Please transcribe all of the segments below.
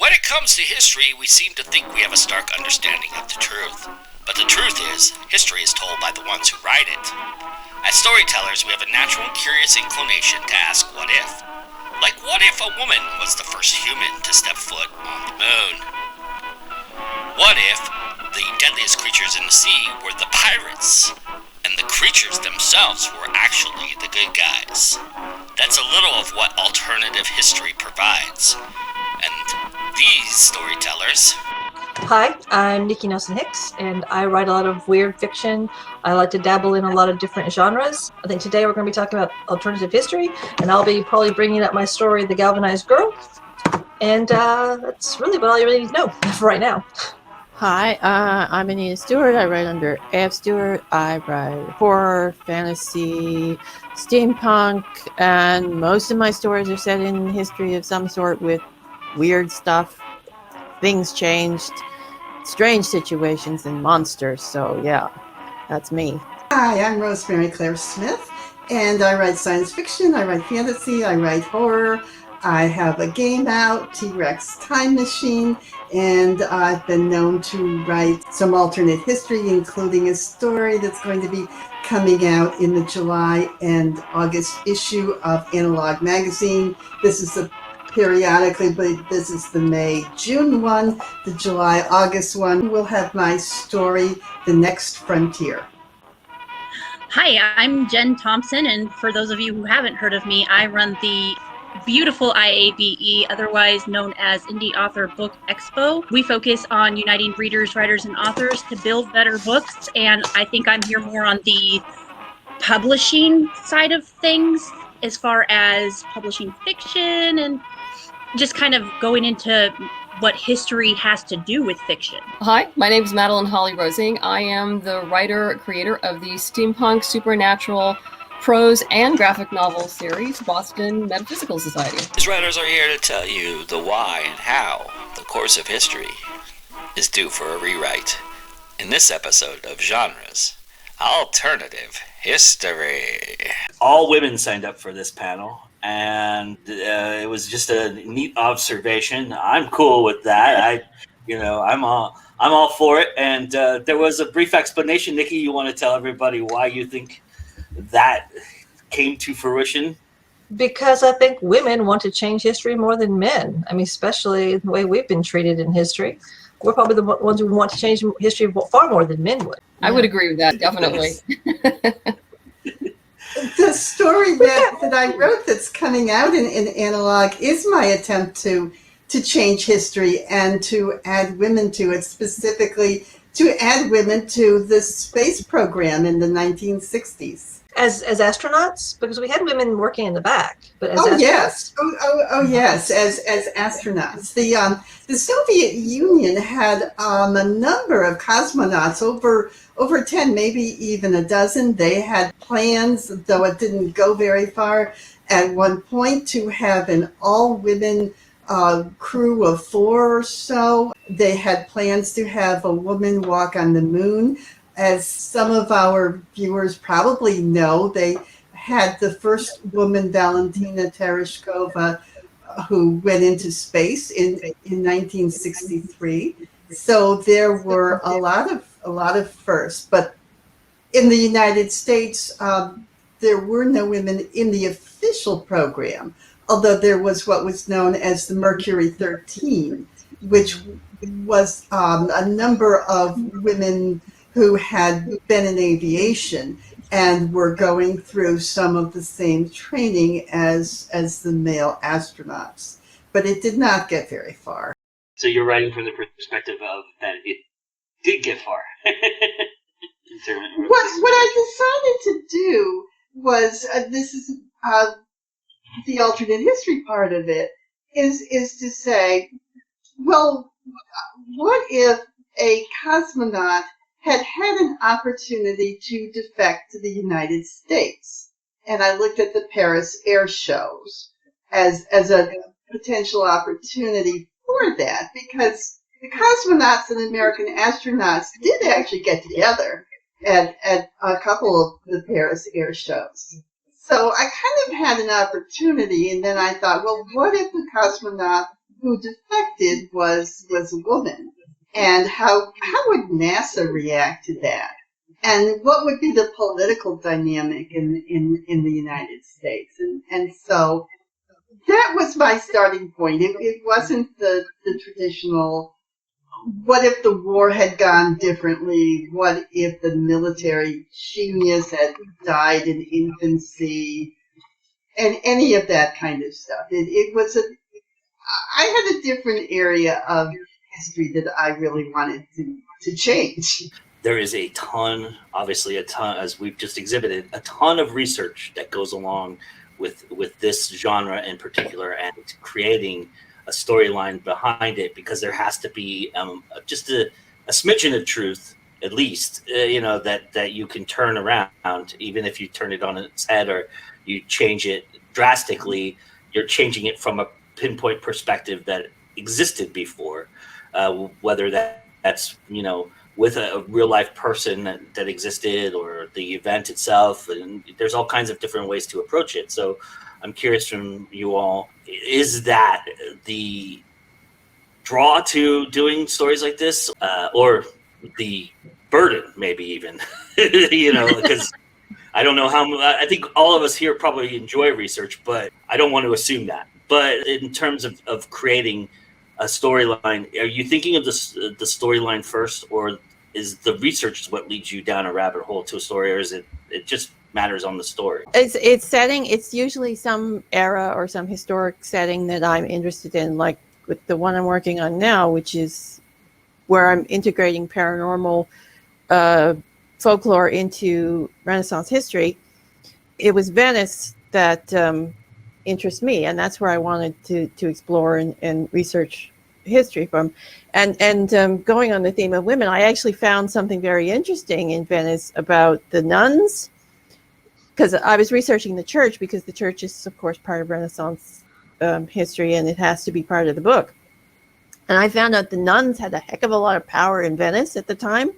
When it comes to history, we seem to think we have a stark understanding of the truth. But the truth is, history is told by the ones who write it. As storytellers, we have a natural and curious inclination to ask what if. Like, what if a woman was the first human to step foot on the moon? What if the deadliest creatures in the sea were the pirates, and the creatures themselves were actually the good guys? That's a little of what alternative history provides. And these storytellers... Hi, I'm Nikki Nelson Hicks, and I write a lot of weird fiction. I like to dabble in a lot of different genres. I think today we're going to be talking about alternative history, and I'll be probably bringing up my story, The Galvanized Girl. And that's really what all you really need to know for right now. Hi, I'm Anita Stewart. I write under A.F. Stewart. I write horror, fantasy, steampunk, and most of my stories are set in history of some sort with weird stuff. Things changed, strange situations, and monsters. So yeah, that's me. Hi, I'm Rosemary Claire Smith, and I write science fiction, I write fantasy, I write horror. I have a game out, T-Rex Time Machine, and I've been known to write some alternate history, including a story that's going to be coming out in the July and August issue of Analog Magazine. This is a periodically, but this is the May-June one. The July-August one will have my story, The Next Frontier. Hi, I'm Jenn Thompson, and for those of you who haven't heard of me, I run the beautiful IABE, otherwise known as Indie Author Book Expo. We focus on uniting readers, writers, and authors to build better books, and I think I'm here more on the publishing side of things, as far as publishing fiction and just kind of going into what history has to do with fiction. Hi, my name is Madeleine Holly-Rosing. I am the writer-creator of the steampunk, supernatural, prose, and graphic novel series, Boston Metaphysical Society. These writers are here to tell you the why and how the course of history is due for a rewrite. In this episode of Genres, Alternative History. All women signed up for this panel, and it was just a neat observation. I'm cool with that. I'm all for it. And there was a brief explanation. Nikki, you want to tell everybody why you think that came to fruition? Because I think women want to change history more than men. I mean, especially the way we've been treated in history. We're probably the ones who want to change history far more than men would. I would agree with that, definitely. The story that I wrote that's coming out in Analog is my attempt to change history and to add women to it, specifically to add women to the space program in the 1960s. As astronauts? Because we had women working in the back. But as astronauts? Yes. Yes, as astronauts. The Soviet Union had a number of cosmonauts, over 10, maybe even a dozen. They had plans, though it didn't go very far, at one point to have an all-women crew of 4 or so. They had plans to have a woman walk on the moon. As some of our viewers probably know, they had the first woman, Valentina Tereshkova, who went into space in 1963. So there were a lot of firsts. But in the United States, there were no women in the official program, although there was what was known as the Mercury 13, which was a number of women who had been in aviation and were going through some of the same training as the male astronauts. But it did not get very far. So you're writing from the perspective of that it did get far. What I decided to do was, this is the alternate history part of it, is to say, well, what if a cosmonaut had an opportunity to defect to the United States? And I looked at the Paris air shows as a potential opportunity for that, because the cosmonauts and American astronauts did actually get together at a couple of the Paris air shows. So I kind of had an opportunity, and then I thought, well, what if the cosmonaut who defected was a woman, and how would NASA react to that, and what would be the political dynamic in the United States, and so that was my starting point. It wasn't the traditional. What if the war had gone differently? What if the military genius had died in infancy? And any of that kind of stuff. I had a different area of history that I really wanted to change. There is a ton, as we've just exhibited, a ton of research that goes along with this genre in particular, and creating a storyline behind it, because there has to be just a smidgen of truth, at least, that you can turn around, even if you turn it on its head or you change it drastically. You're changing it from a pinpoint perspective that existed before, whether that's with a real life person that existed, or the event itself. And there's all kinds of different ways to approach it. So I'm curious from you all, is that the draw to doing stories like this, or the burden, maybe even, because I don't know I think all of us here probably enjoy research, but I don't want to assume that. But in terms of creating a storyline, are you thinking of the storyline first, or is the research what leads you down a rabbit hole to a story, or is it just matters on the story? It's setting. It's usually some era or some historic setting that I'm interested in, like with the one I'm working on now, which is where I'm integrating paranormal folklore into Renaissance history. It was Venice that interests me, and that's where I wanted to explore and research history from. And going on the theme of women, I actually found something very interesting in Venice about the nuns, because I was researching the church, because the church is, of course, part of Renaissance history, and it has to be part of the book. And I found out the nuns had a heck of a lot of power in Venice at the time,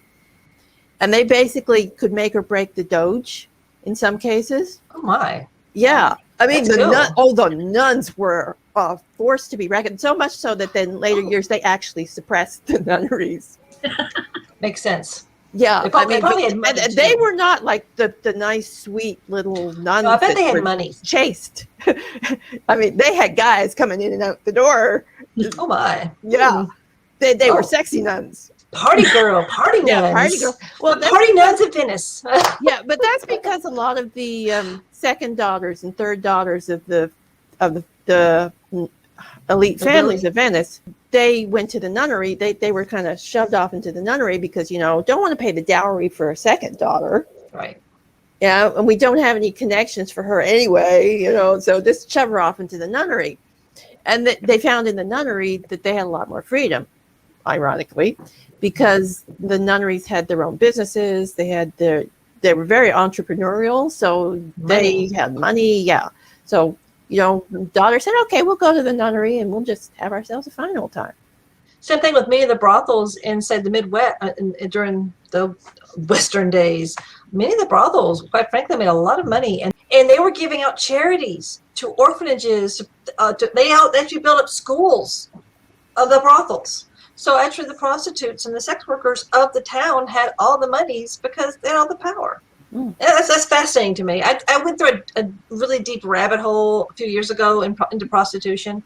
and they basically could make or break the Doge in some cases. Oh my! Yeah, I mean the nuns were forced to be reckoned, so much so that then later years they actually suppressed the nunneries. Makes sense. Yeah, they probably had money they too. were not like the nice, sweet little nuns. No, I bet they had money. Chaste. I mean, they had guys coming in and out the door. Oh my! Yeah, they were sexy nuns. Party girl, party nuns. Yeah, party girl. Well, party nuns of Venice. Yeah, but that's because a lot of the second daughters and third daughters of the elite families of Venice, they went to the nunnery. They were kind of shoved off into the nunnery because, don't want to pay the dowry for a second daughter. Right. Yeah, and we don't have any connections for her anyway, so just shove her off into the nunnery. And they found in the nunnery that they had a lot more freedom, ironically, because the nunneries had their own businesses. They were very entrepreneurial, so they had money. Yeah. So, daughter said, okay, we'll go to the nunnery and we'll just have ourselves a fine old time. Same thing with many of the brothels inside the Midwest during the Western days. Many of the brothels, quite frankly, made a lot of money, and they were giving out charities to orphanages. They actually built up schools of the brothels. So actually, the prostitutes and the sex workers of the town had all the monies because they had all the power. Yeah, that's fascinating to me. I went through a really deep rabbit hole a few years ago into prostitution.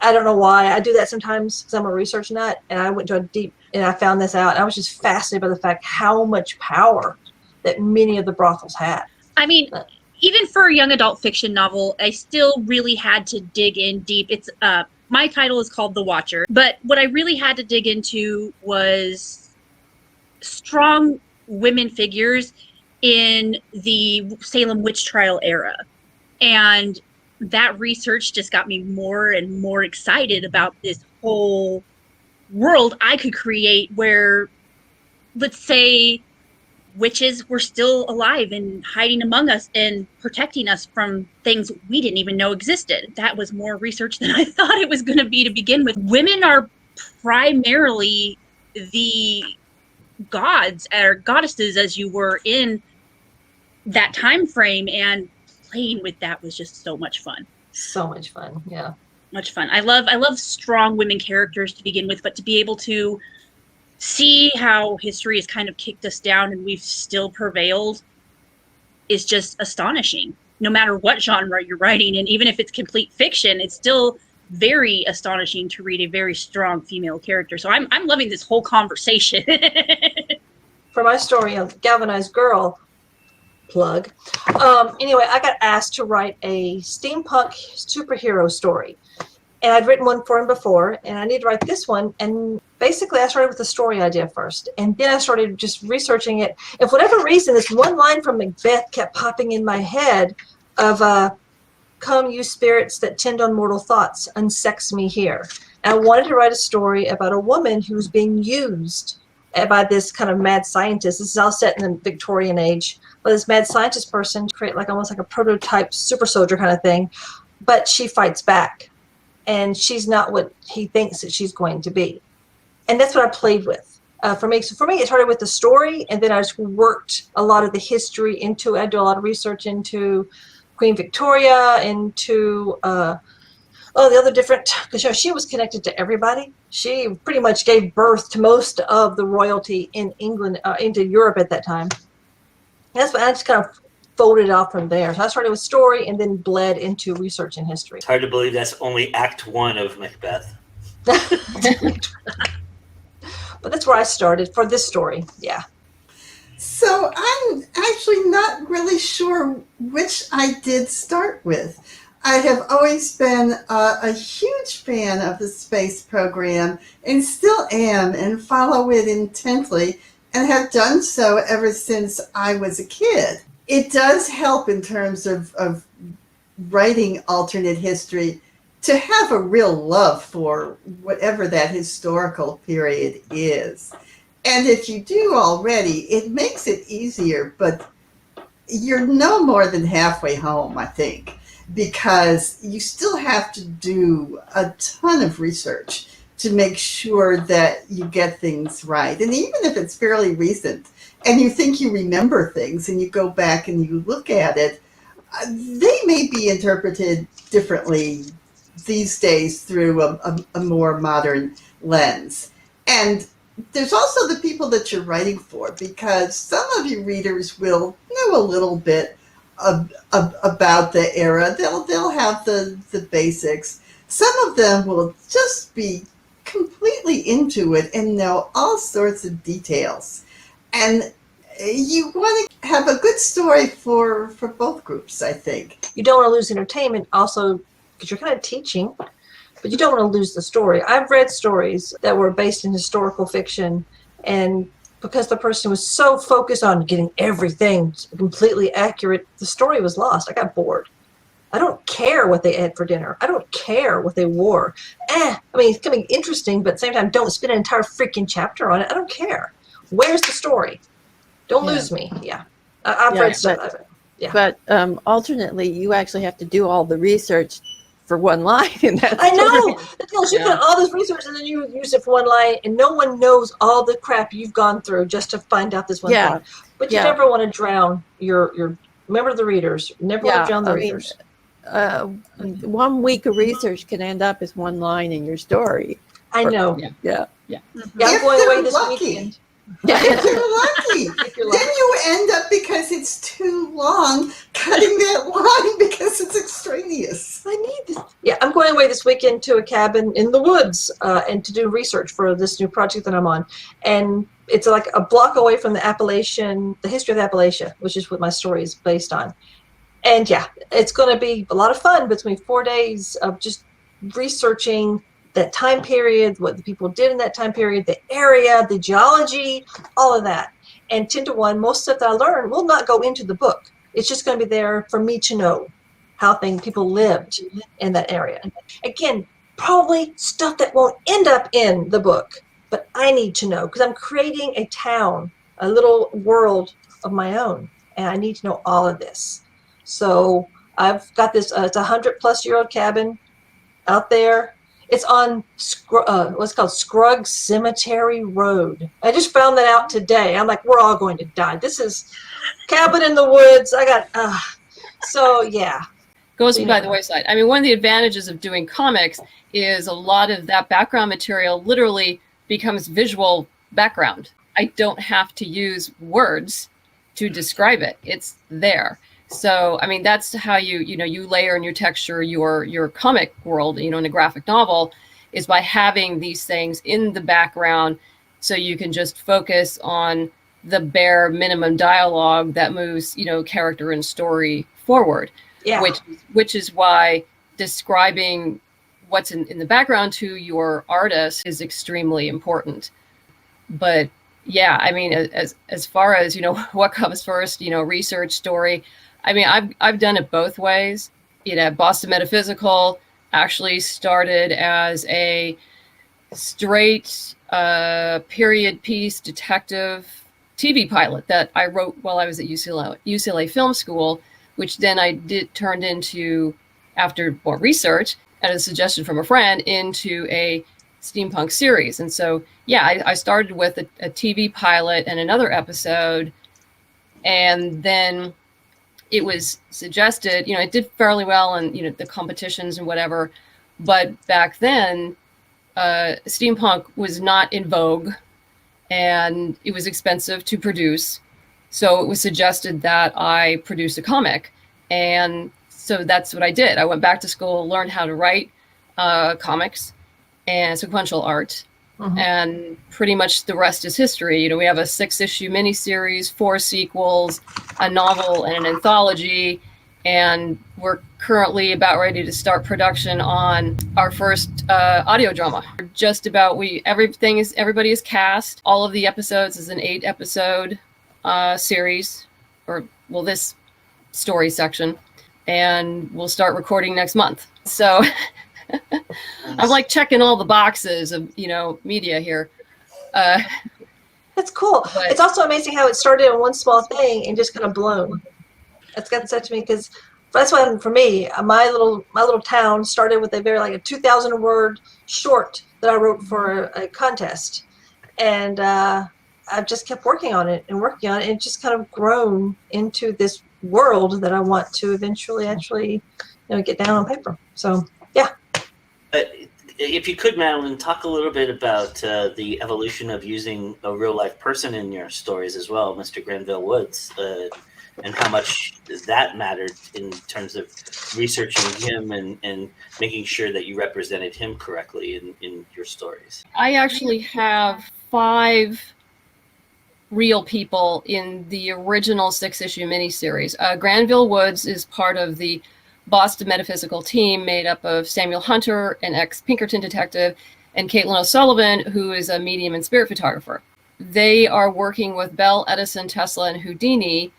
I don't know why. I do that sometimes because I'm a research nut, and I went to a deep, and I found this out. And I was just fascinated by the fact how much power that many of the brothels had. I mean, even for a young adult fiction novel, I still really had to dig in deep. It's my title is called The Watcher, but what I really had to dig into was strong women figures in the Salem witch trial era. And that research just got me more and more excited about this whole world I could create where, let's say, witches were still alive and hiding among us and protecting us from things we didn't even know existed. That was more research than I thought it was going to be to begin with. Women are primarily the gods or goddesses as you were in that time frame, and playing with that was just so much fun. So much fun. Yeah. Much fun. I love strong women characters to begin with, but to be able to see how history has kind of kicked us down and we've still prevailed is just astonishing. No matter what genre you're writing, and even if it's complete fiction, it's still very astonishing to read a very strong female character. So I'm loving this whole conversation. For my story, a Galvanized Girl, plug. Anyway, I got asked to write a steampunk superhero story. And I'd written one for him before, and I need to write this one. And basically, I started with the story idea first, and then I started just researching it. And for whatever reason, this one line from Macbeth kept popping in my head of, "Come, you spirits that tend on mortal thoughts, unsex me here." And I wanted to write a story about a woman who's being used by this kind of mad scientist. This is all set in the Victorian age, but this mad scientist person to create like almost like a prototype super soldier kind of thing, but she fights back. And she's not what he thinks that she's going to be. And that's what I played with. For me, it started with the story, and then I just worked a lot of the history into it. I do a lot of research into Queen Victoria, into the other different, because she was connected to everybody. She pretty much gave birth to most of the royalty in England, into Europe at that time. And that's what I just kind of folded off from there. So I started with story and then bled into research and history. It's hard to believe that's only Act 1 of Macbeth. But that's where I started for this story. Yeah. So I'm actually not really sure which I did start with. I have always been a huge fan of the space program and still am, and follow it intently, and have done so ever since I was a kid. It does help in terms of writing alternate history to have a real love for whatever that historical period is. And if you do already, it makes it easier, but you're no more than halfway home, I think, because you still have to do a ton of research to make sure that you get things right. And even if it's fairly recent, and you think you remember things and you go back and you look at it, they may be interpreted differently these days through a more modern lens. And there's also the people that you're writing for, because some of you readers will know a little bit about the era. They'll have the basics. Some of them will just be completely into it and know all sorts of details. And you want to have a good story for both groups, I think. You don't want to lose entertainment also because you're kind of teaching, but you don't want to lose the story. I've read stories that were based in historical fiction, and because the person was so focused on getting everything completely accurate, the story was lost. I got bored. I don't care what they had for dinner. I don't care what they wore. I mean, it's going to be interesting, but at the same time, don't spend an entire freaking chapter on it. I don't care. Where's the story? Don't lose me. Yeah. I've read stuff. But alternately, you actually have to do all the research for one line in that I know. story. The thing is, you put all this research and then you use it for one line, and no one knows all the crap you've gone through just to find out this one thing. But you never want to drown your remember the readers. Never want to drown the readers. 1 week of research can end up as one line in your story. I know. Yeah. I'm going away this weekend. If you're lucky. Then you end up, because it's too long, cutting that line because it's extraneous. I need this. Yeah, I'm going away this weekend to a cabin in the woods and to do research for this new project that I'm on. And it's like a block away from the history of Appalachia, which is what my story is based on. And yeah, it's going to be a lot of fun, but it's going to be 4 days of just researching that time period, what the people did in that time period, the area, the geology, all of that. And 10 to 1, most stuff that I learned will not go into the book. It's just going to be there for me to know how people lived in that area. Again, probably stuff that won't end up in the book, but I need to know because I'm creating a town, a little world of my own, and I need to know all of this. So I've got this, it's a 100-plus-year-old cabin out there. It's on what's called Scruggs Cemetery Road. I just found that out today. I'm like, we're all going to die. This is cabin in the woods. I got, so yeah. goes Yeah. by the wayside. I mean, one of the advantages of doing comics is a lot of that background material literally becomes visual background. I don't have to use words to describe it. It's there. So, I mean, that's how you layer in your texture, your comic world, in a graphic novel, is by having these things in the background so you can just focus on the bare minimum dialogue that moves, character and story forward. Yeah. Which is why describing what's in the background to your artist is extremely important. But yeah, I mean, as far as what comes first, research, story. I mean, I've done it both ways. Boston Metaphysical actually started as a straight period piece detective TV pilot that I wrote while I was at UCLA Film School, which then I turned into, after more research and a suggestion from a friend, into a steampunk series. And so, yeah, I started with a TV pilot and another episode, and then it was suggested, it did fairly well in, the competitions and whatever, but back then, steampunk was not in vogue, and it was expensive to produce. So it was suggested that I produce a comic. And so that's what I did. I went back to school, learned how to write comics and sequential art. Mhm. And pretty much the rest is history. We have a 6-issue miniseries, 4 sequels, a novel, and an anthology. And we're currently about ready to start production on our first audio drama. Just about everybody is cast. All of the episodes is an 8-episode series, this story section, and we'll start recording next month. So I'm like checking all the boxes of media here. That's cool. But- It's also amazing how it started in one small thing and just kind of blown. That's gotten such to me, because that's why, for me, my little town started with a 2,000 word short that I wrote for a contest, and I've just kept working on it, and it just kind of grown into this world that I want to eventually actually get down on paper. So yeah. If you could, Madeleine, talk a little bit about the evolution of using a real life person in your stories as well, Mr. Granville Woods, and how much that mattered in terms of researching him and making sure that you represented him correctly in your stories. I actually have 5 real people in the original 6-issue miniseries. Granville Woods is part of the Boston Metaphysical team, made up of Samuel Hunter, an ex-Pinkerton detective, and Caitlin O'Sullivan, who is a medium and spirit photographer. They are working with Bell, Edison, Tesla, and Houdini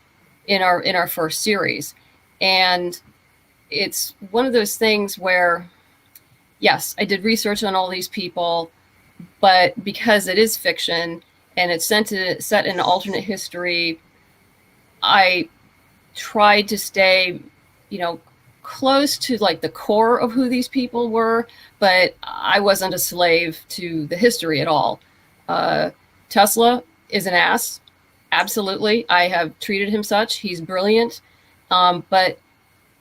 in our first series. And it's one of those things where, yes, I did research on all these people, but because it is fiction and it's set in an alternate history, I tried to stay, close to the core of who these people were, but I wasn't a slave to the history at all. Tesla is an ass. Absolutely. I have treated him such. He's brilliant. But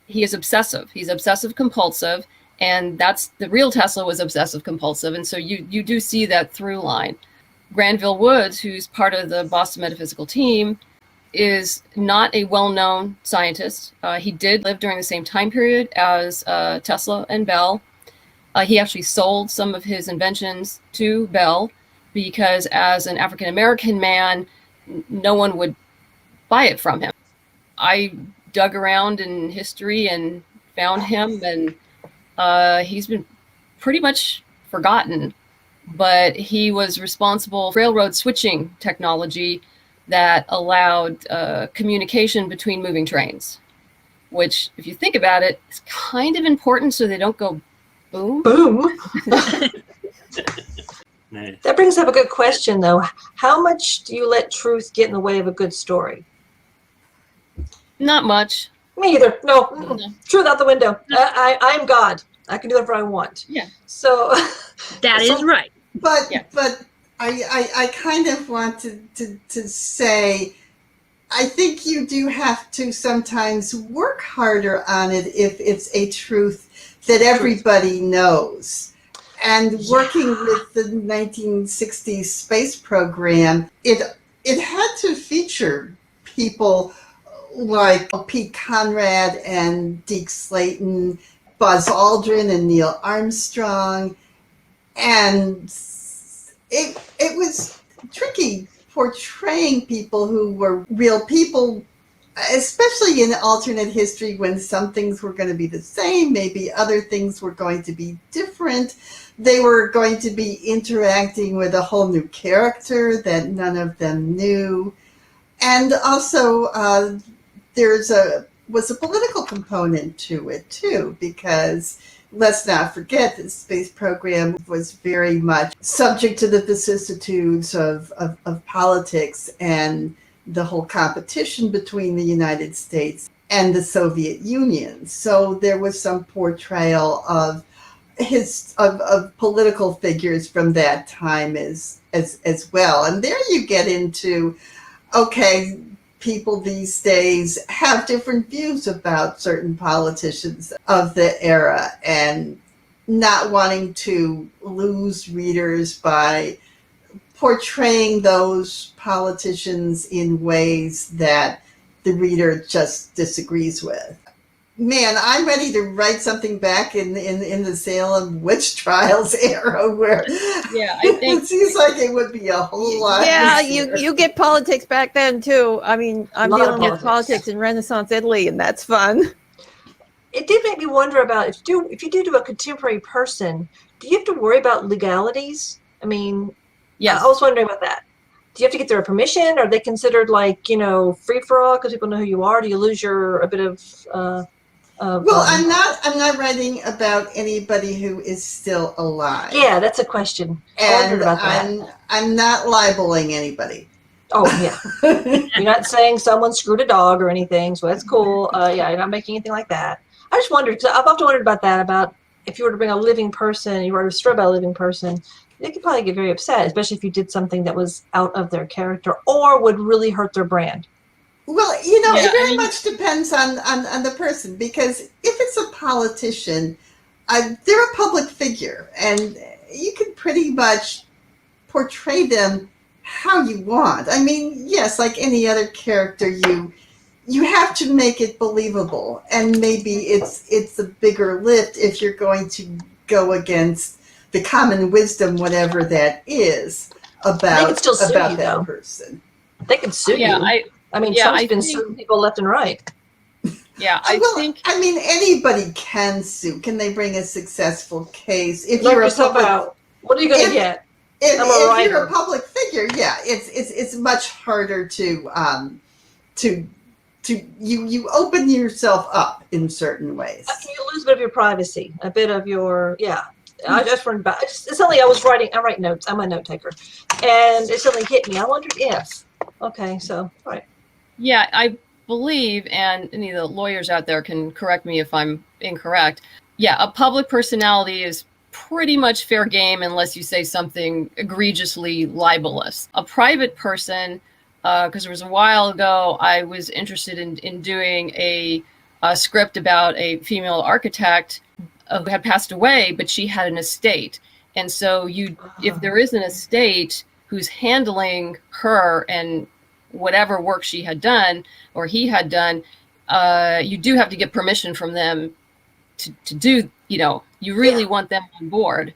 he is obsessive. He's obsessive compulsive. And that's the real Tesla was obsessive compulsive. And so you do see that through line. Granville Woods, who's part of the Boston Metaphysical team, is not a well-known scientist. He did live during the same time period as Tesla and Bell. He actually sold some of his inventions to Bell because as an African-American man, no one would buy it from him. I dug around in history and found him, and he's been pretty much forgotten. But he was responsible for railroad switching technology that allowed communication between moving trains, which, if you think about it, is kind of important so they don't go boom. Boom. That brings up a good question, though. How much do you let truth get in the way of a good story? Not much. Me either. No. No. Truth out the window. I'm God. I can do whatever I want. Yeah. So That is right. But Yeah. but I kind of want to say I think you do have to sometimes work harder on it if it's a truth that everybody knows. And working with the 1960s space program, it had to feature people like Pete Conrad and Deke Slayton, Buzz Aldrin and Neil Armstrong. And it was tricky portraying people who were real people, especially in alternate history when some things were going to be the same, maybe other things were going to be different. They were going to be interacting with a whole new character that none of them knew. And also there was a political component to it too, because let's not forget the space program was very much subject to the vicissitudes of politics and the whole competition between the United States and the Soviet Union. So there was some portrayal of political figures from that time as well. And there you get into, okay, people these days have different views about certain politicians of the era and not wanting to lose readers by portraying those politicians in ways that the reader just disagrees with. Man, I'm ready to write something back in the Salem witch trials era where I think it seems like it would be a whole lot. Yeah, easier. you get politics back then too. I mean, I'm dealing with politics in Renaissance Italy, and that's fun. It did make me wonder about if you do a contemporary person, do you have to worry about legalities? I mean, yes. I was wondering about that. Do you have to get their permission? Are they considered like, free for all because people know who you are? Do you lose a bit of well, I'm not writing about anybody who is still alive. Yeah, that's a question. I wondered about that. I'm not libeling anybody. Oh yeah. You're not saying someone screwed a dog or anything, so that's cool. Yeah, you're not making anything like that. I just wondered, because I've often wondered about that, about if you were to bring a living person, you were to story about a living person, they could probably get very upset, especially if you did something that was out of their character or would really hurt their brand. Well, it very much depends on the person, because if it's a politician, they're a public figure, and you can pretty much portray them how you want. I mean, yes, like any other character, you have to make it believable, and maybe it's a bigger lift if you're going to go against the common wisdom, whatever that is, about that person. They can sue you. I mean, Trump's been suing people left and right. Yeah, I mean, anybody can sue. Can they bring a successful case? If you're what are you going to get? If you're a public figure, it's much harder to you open yourself up in certain ways. You lose a bit of your privacy, a bit of your I just learned about. Suddenly, I write notes. I'm a note taker, and it suddenly hit me. I wondered if. Okay, so all right. Yeah, I believe, and any of the lawyers out there can correct me if I'm incorrect. Yeah, a public personality is pretty much fair game unless you say something egregiously libelous. A private person, because there was a while ago, I was interested in doing a script about a female architect who had passed away, but she had an estate. And so if there is an estate who's handling her and whatever work she had done or he had done, you do have to get permission from them to do, you really want them on board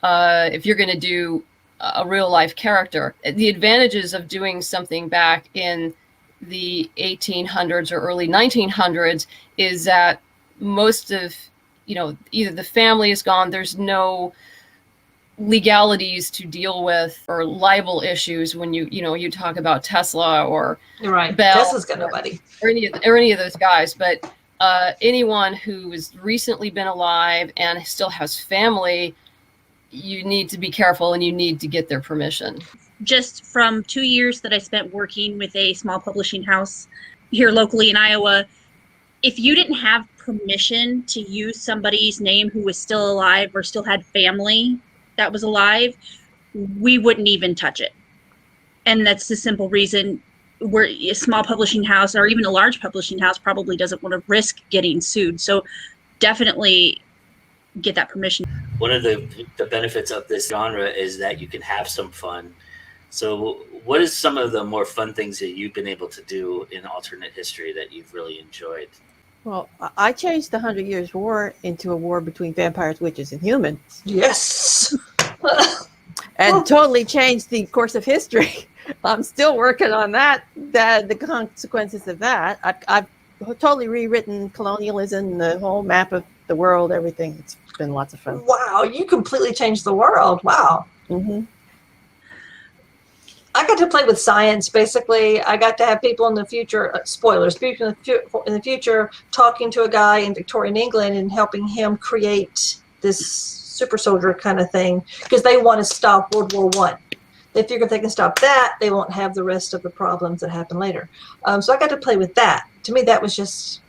if you're going to do a real life character. The advantages of doing something back in the 1800s or early 1900s is that most of, either the family is gone, there's no legalities to deal with or libel issues when you talk about Tesla or right. Bell. Tesla's got nobody or any of those guys, but anyone who has recently been alive and still has family, you need to be careful and you need to get their permission. Just from 2 years that I spent working with a small publishing house here locally in Iowa, if you didn't have permission to use somebody's name who was still alive or still had family that was alive, we wouldn't even touch it. And that's the simple reason where a small publishing house or even a large publishing house probably doesn't want to risk getting sued. So definitely get that permission. One of the benefits of this genre is that you can have some fun. So what is some of the more fun things that you've been able to do in alternate history that you've really enjoyed? Well, I changed the 100 Years' War into a war between vampires, witches, and humans. Yes. And totally changed the course of history. I'm still working on that, the consequences of that. I've totally rewritten colonialism, the whole map of the world, everything. It's been lots of fun. Wow, you completely changed the world. Wow. Mm-hmm. I got to play with science. Basically, I got to have people in the future, spoilers, people in the future talking to a guy in Victorian England and helping him create this super soldier kind of thing, because they want to stop World War I. They figure if they can stop that, they won't have the rest of the problems that happen later. So I got to play with that. To me, that was just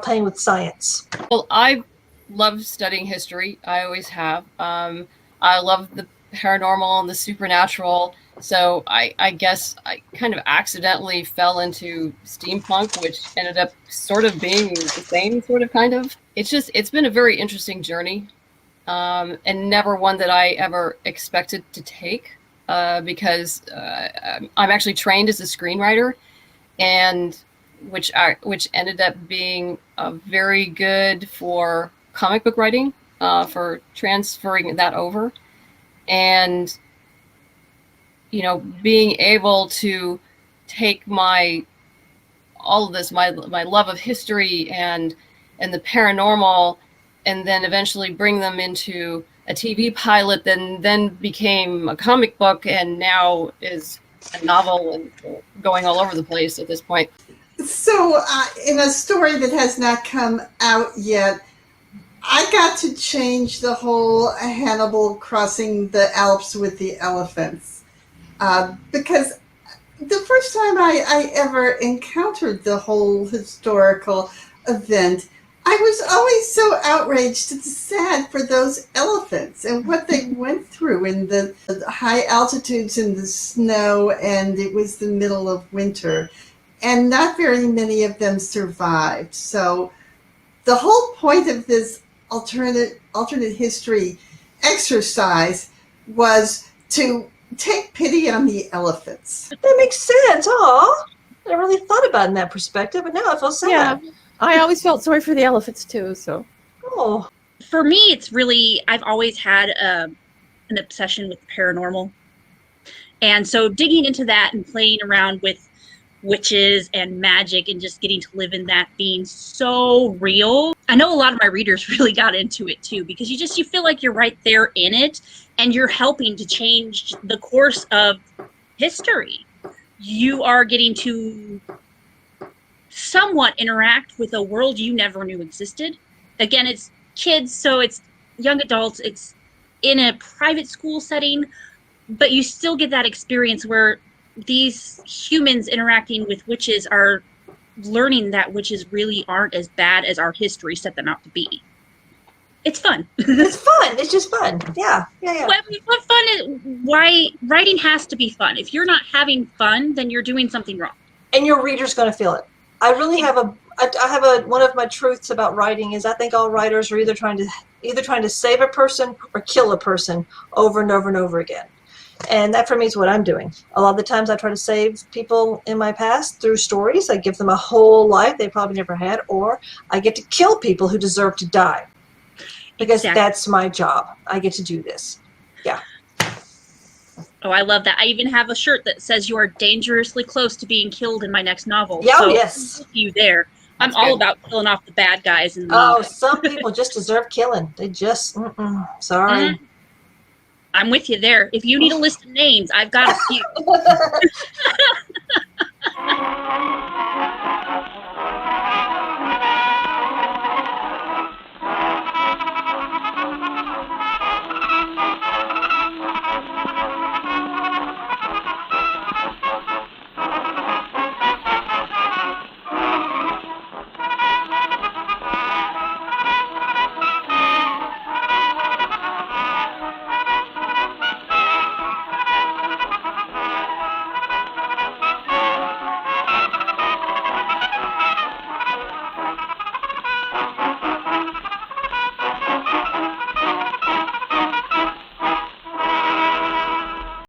playing with science. Well, I love studying history. I always have. I love the paranormal and the supernatural. So I guess I kind of accidentally fell into steampunk, which ended up sort of being the same sort of kind of. It's been a very interesting journey, and never one that I ever expected to take, because I'm actually trained as a screenwriter, and which ended up being very good for comic book writing, for transferring that over, and being able to take my love of history and the paranormal, and then eventually bring them into a TV pilot, then became a comic book, and now is a novel and going all over the place at this point. So in a story that has not come out yet, I got to change the whole Hannibal crossing the Alps with the elephants. Because the first time I ever encountered the whole historical event, I was always so outraged and sad for those elephants and what they went through in the high altitudes in the snow, and it was the middle of winter, and not very many of them survived. So the whole point of this alternate history exercise was to take pity on the elephants. That makes sense. Oh, I never really thought about it in that perspective, but now I feel sad. Yeah, I always felt sorry for the elephants too. So, oh, for me, it's really, I've always had an obsession with the paranormal, and so digging into that and playing around with witches and magic and just getting to live in that being so real. I know a lot of my readers really got into it too, because you feel like you're right there in it, and you're helping to change the course of history. You are getting to somewhat interact with a world you never knew existed. Again, it's kids, so it's young adults, it's in a private school setting, but you still get that experience where these humans interacting with witches are learning that witches really aren't as bad as our history set them out to be. It's fun. It's fun. It's just fun. Yeah. What fun is, why writing has to be fun. If you're not having fun, then you're doing something wrong. And your reader's going to feel it. I really have one of my truths about writing is I think all writers are either trying to save a person or kill a person over and over and over again. And that for me is what I'm doing. A lot of the times I try to save people in my past through stories. I give them a whole life they probably never had, or I get to kill people who deserve to die. Because That's my job. I get to do this. Yeah. Oh, I love that. I even have a shirt that says you are dangerously close to being killed in my next novel. Yeah, so yes. You there. I'm all about killing off the bad guys. Some people just deserve killing. They just, sorry. I'm with you there. If you need a list of names, I've got a few.